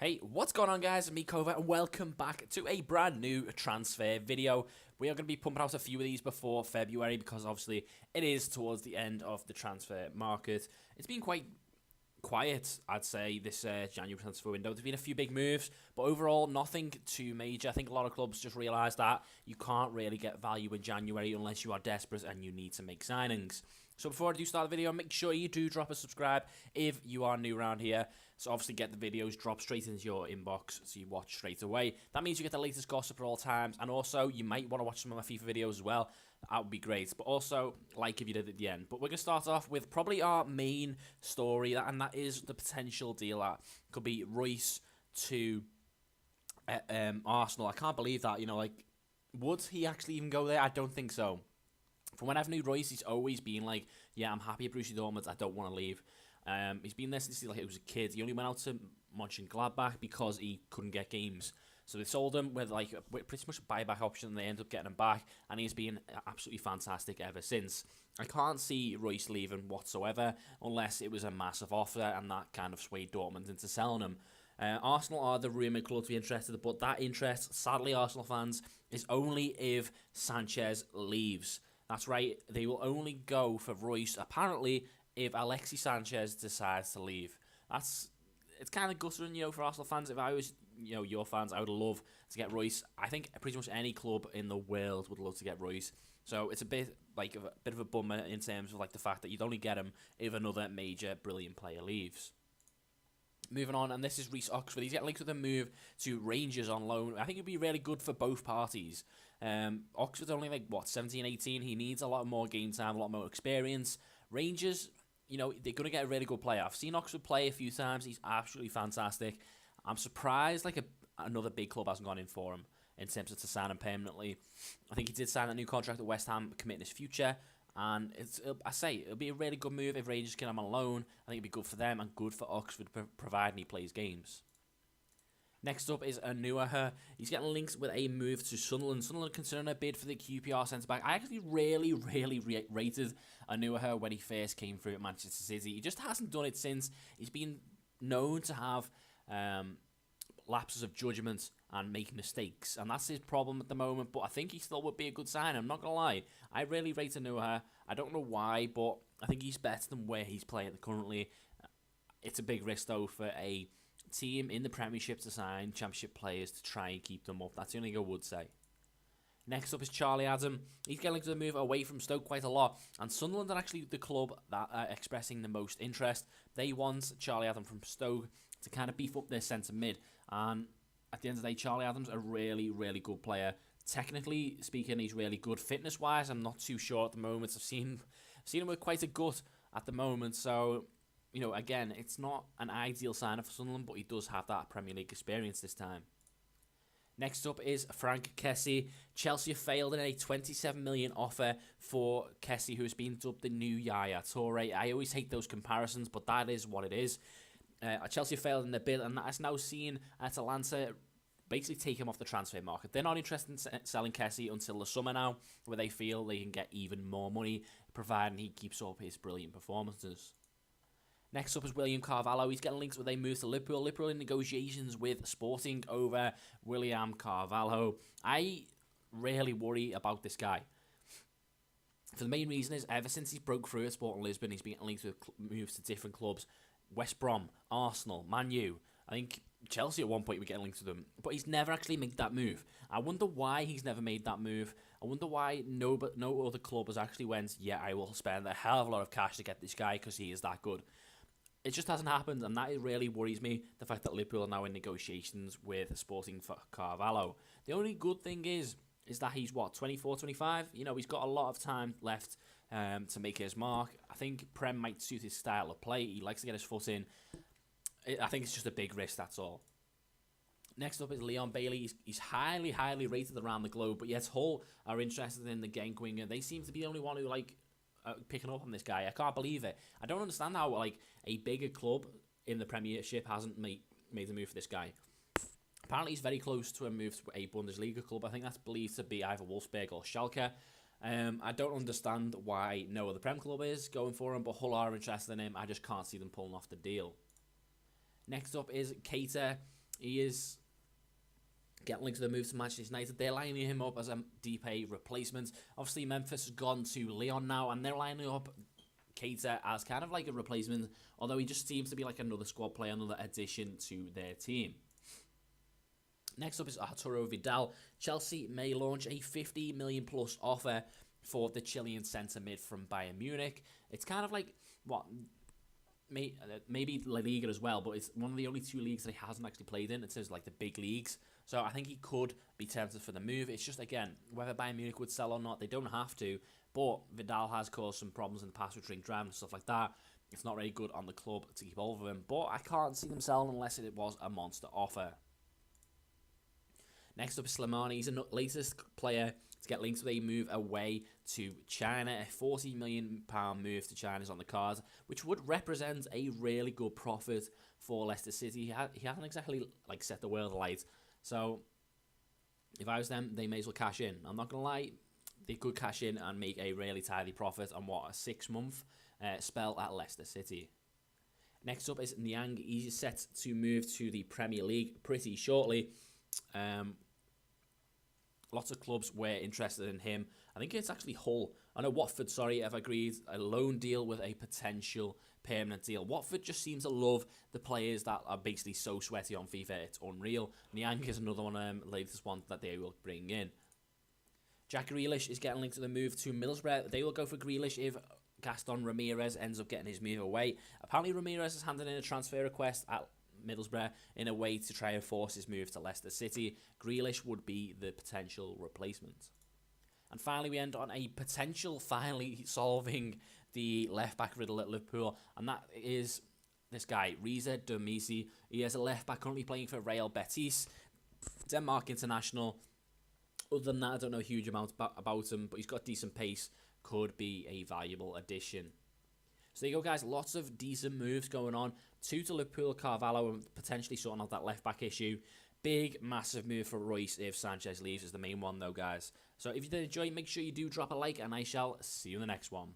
Hey, what's going on guys? I'm Kova and welcome back to a brand new transfer video. We are going to be pumping out a few of these before February because obviously it is towards the end of the transfer market. It's been quite quiet, I'd say, this January transfer window. There's been a few big moves, but overall nothing too major. I think a lot of clubs just realised that you can't really get value in January unless you are desperate and you need to make signings. So before I do start the video, make sure you do drop a subscribe if you are new around here. So obviously get the videos dropped straight into your inbox so you watch straight away. That means you get the latest gossip at all times, and also you might want to watch some of my FIFA videos as well. That would be great. But also, like if you did at the end. But we're going to start off with probably our main story, and that is the potential deal that could be Reus to Arsenal. I can't believe that, would he actually even go there? I don't think so. From when I've known Reus, he's always been like, yeah, I'm happy at Borussia Dortmund, I don't want to leave. He's been there since he was a kid. He only went out to Mönchengladbach because he couldn't get games. So they sold him with pretty much a buyback option, and they ended up getting him back, and he's been absolutely fantastic ever since. I can't see Reus leaving whatsoever unless it was a massive offer, and that kind of swayed Dortmund into selling him. Arsenal are the rumoured club to be interested, but that interest, sadly, Arsenal fans, is only if Sanchez leaves. That's right, they will only go for Reus, apparently, if Alexis Sanchez decides to leave. It's kind of guttering, for Arsenal fans. If I was, your fans, I would love to get Reus. I think pretty much any club in the world would love to get Reus. So it's a bit of a bummer in terms of the fact that you'd only get him if another major, brilliant player leaves. Moving on, and this is Reece Oxford. He's getting linked with a move to Rangers on loan. I think it'd be really good for both parties. Oxford's only 17, 18. He needs a lot more game time, a lot more experience. Rangers, they're going to get a really good player. I've seen Oxford play a few times. He's absolutely fantastic. I'm surprised another big club hasn't gone in for him in terms of to sign him permanently. I think he did sign a new contract at West Ham, committing his future. And it'll be a really good move if Rangers can have him on loan. I think it'd be good for them and good for Oxford, providing he plays games. Next up is REUS. He's getting linked with a move to Sunderland. Sunderland considering a bid for the QPR centre-back. I actually really rated REUS when he first came through at Manchester City. He just hasn't done it since. He's been known to have lapses of judgment and make mistakes, and that's his problem at the moment, but I think he still would be a good sign. I'm not going to lie. I really rate REUS. I don't know why, but I think he's better than where he's playing currently. It's a big risk, though, for a team in the Premiership to sign Championship players to try and keep them up. That's the only thing I would say. Next up is Charlie Adam. He's getting to move away from Stoke quite a lot, and Sunderland are actually the club that are expressing the most interest. They want Charlie Adam from Stoke to kind of beef up their centre mid, and at the end of the day, Charlie Adam's a really good player. Technically speaking, he's really good. Fitness-wise, I'm not too sure at the moment. I've seen him with quite a gut at the moment, so again, it's not an ideal sign for Sunderland, but he does have that Premier League experience this time. Next up is Frank Kessie. Chelsea failed in a 27 million offer for Kessie, who has been dubbed the new Yaya Toure. I always hate those comparisons, but that is what it is. Chelsea failed in their bid, and that has now seen Atalanta basically take him off the transfer market. They're not interested in selling Kessie until the summer now, where they feel they can get even more money, providing he keeps up his brilliant performances. Next up is William Carvalho. He's getting links with a move to Liverpool. Liverpool in negotiations with Sporting over William Carvalho. I really worry about this guy. For the main reason is, ever since he's broke through at Sporting Lisbon, he's been linked with moves to different clubs. West Brom, Arsenal, Man U. I think Chelsea at one point were getting linked to them, but he's never actually made that move. I wonder why he's never made that move. I wonder why no other club has actually went, yeah, I will spend a hell of a lot of cash to get this guy because he is that good. It just hasn't happened, and that really worries me, the fact that Liverpool are now in negotiations with Sporting for Carvalho. The only good thing is that he's, 24, 25? He's got a lot of time left to make his mark. I think Prem might suit his style of play. He likes to get his foot in. I think it's just a big risk, that's all. Next up is Leon Bailey. He's highly rated around the globe, but yet Hull are interested in the Genk winger. They seem to be the only one who picking up on this guy. I can't believe it. I don't understand how a bigger club in the Premiership hasn't made a move for this guy. Apparently he's very close to a move to a Bundesliga club. I think that's believed to be either Wolfsburg or Schalke. I don't understand why no other Prem club is going for him, but Hull are interested in him. I just can't see them pulling off the deal. Next up is Keita. He is getting linked to the move to Manchester United. They're lining him up as a DP replacement. Obviously, Memphis has gone to Lyon now, and they're lining up Keita as kind of like a replacement, although he just seems to be like another squad player, another addition to their team. Next up is Arturo Vidal. Chelsea may launch a 50 million plus offer for the Chilean centre mid from Bayern Munich. It's kind of like, what, maybe La Liga as well, but it's one of the only 2 leagues that he hasn't actually played in. It says like the big leagues. So I think he could be tempted for the move. It's just, again, whether Bayern Munich would sell or not, they don't have to. But Vidal has caused some problems in the past with drink driving and stuff like that. It's not really good on the club to keep hold of him. But I can't see them selling unless it was a monster offer. Next up is Slimani. He's the latest player to get linked with a move away to China. A £40 million move to China is on the cards, which would represent a really good profit for Leicester City. He hasn't exactly like set the world alight. So if I was them, they may as well cash in. I'm not going to lie, they could cash in and make a really tidy profit on what, a 6-month spell at Leicester City. Next up is Niang. He's set to move to the Premier League pretty shortly. Lots of clubs were interested in him. I think it's actually Hull. I know Watford, have agreed a loan deal with a potential permanent deal. Watford just seems to love the players that are basically so sweaty on FIFA, it's unreal. Niang is another one, latest one that they will bring in. Jack Grealish is getting linked to the move to Middlesbrough. They will go for Grealish if Gaston Ramirez ends up getting his move away. Apparently Ramirez has handed in a transfer request at Middlesbrough in a way to try and force his move to Leicester City. Grealish would be the potential replacement. And finally, we end on a potential finally solving the left-back riddle at Liverpool, and that is this guy, Reza Domisi. He is a left-back currently playing for Real Betis, Denmark international. Other than that, I don't know a huge amount about him, but he's got decent pace, could be a valuable addition. So there you go, guys. Lots of decent moves going on. 2 to Liverpool, Carvalho, and potentially sorting out that left-back issue. Big, massive move for Royce if Sanchez leaves is the main one, though, guys. So if you did enjoy, make sure you do drop a like, and I shall see you in the next one.